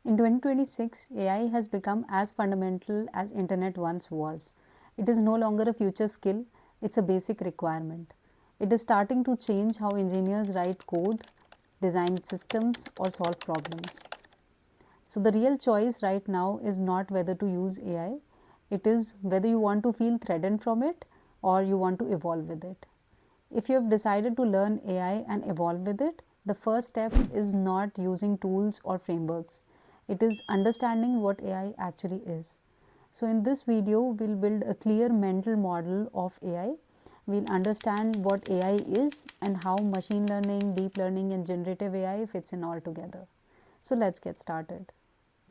In 2026, AI has become as fundamental as internet once was. It is no longer a future skill, it's a basic requirement. It is starting to change how engineers write code, design systems, or solve problems. So the real choice right now is not whether to use AI, it is whether you want to feel threatened from it or you want to evolve with it. If you have decided to learn AI and evolve with it, the first step is not using tools or frameworks. It is understanding what AI actually is. So in this video, we'll build a clear mental model of AI. We'll understand what AI is and how machine learning, deep learning and generative AI fits in all together. So let's get started.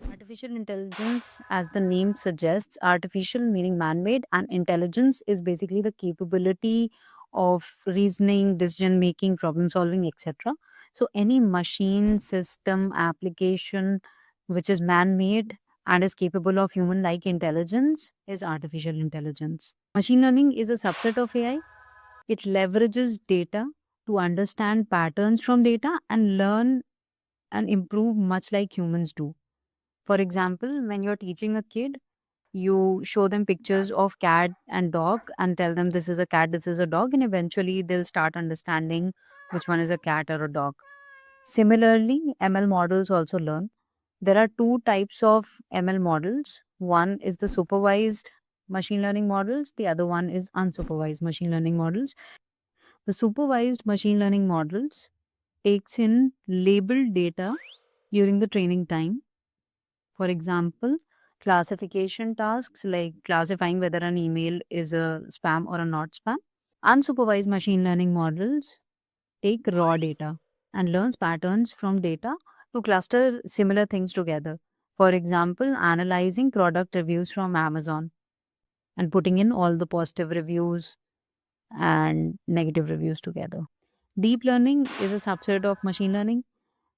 Artificial intelligence, as the name suggests, artificial meaning man made, and intelligence is basically the capability of reasoning, decision making, problem solving, etc. So, any machine, system, application which is man made and is capable of human like intelligence is artificial intelligence. Machine learning is a subset of AI. It leverages data to understand patterns from data and learn and improve much like humans do. For example, when you're teaching a kid, you show them pictures of cat and dog and tell them this is a cat, this is a dog, and eventually they'll start understanding which one is a cat or a dog. Similarly, ML models also learn. There are two types of ML models. One is the supervised machine learning models, the other one is unsupervised machine learning models. The supervised machine learning models takes in labeled data during the training time. For example, classification tasks like classifying whether an email is a spam or a not spam. Unsupervised machine learning models take raw data and learns patterns from data to cluster similar things together. For example, analyzing product reviews from Amazon and putting in all the positive reviews and negative reviews together. Deep learning is a subset of machine learning.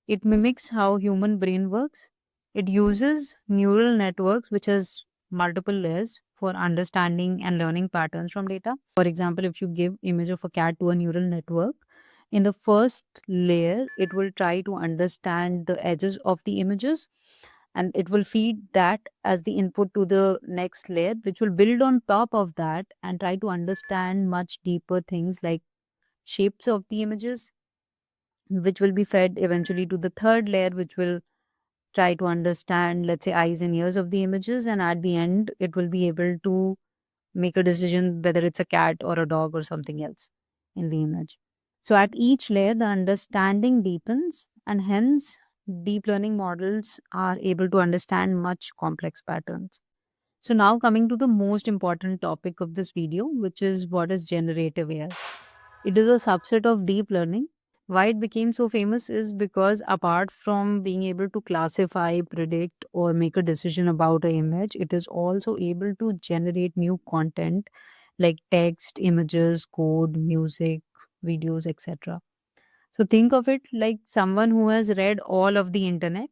It mimics how human brain works. It uses neural networks, which has multiple layers for understanding and learning patterns from data. For example, if you give image of a cat to a neural network, in the first layer, it will try to understand the edges of the images and it will feed that as the input to the next layer, which will build on top of that and try to understand much deeper things like shapes of the images, which will be fed eventually to the third layer, which will try to understand, let's say, eyes and ears of the images. And at the end, it will be able to make a decision whether it's a cat or a dog or something else in the image. So at each layer, the understanding deepens, and hence, deep learning models are able to understand much complex patterns. So, now coming to the most important topic of this video, which is what is generative AI. It is a subset of deep learning. Why it became so famous is because apart from being able to classify, predict, or make a decision about an image, it is also able to generate new content like text, images, code, music, videos, etc. So think of it like someone who has read all of the internet,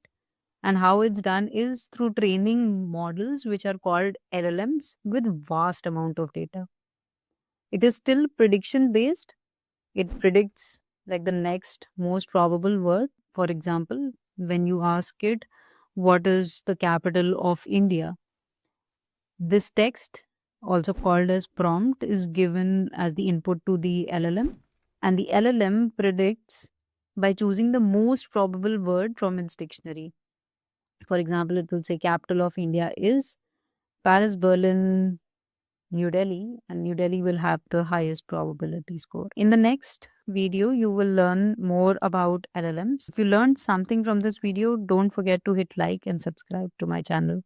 and how it's done is through training models which are called LLMs with vast amount of data. It is still prediction based. It predicts like the next most probable word. For example, when you ask it, what is the capital of India? This text, also called as prompt, is given as the input to the LLM, and the LLM predicts by choosing the most probable word from its dictionary. For example, it will say capital of India is Paris, Berlin, New Delhi, and New Delhi will have the highest probability score. In the next video, you will learn more about LLMs. If you learned something from this video, don't forget to hit like and subscribe to my channel.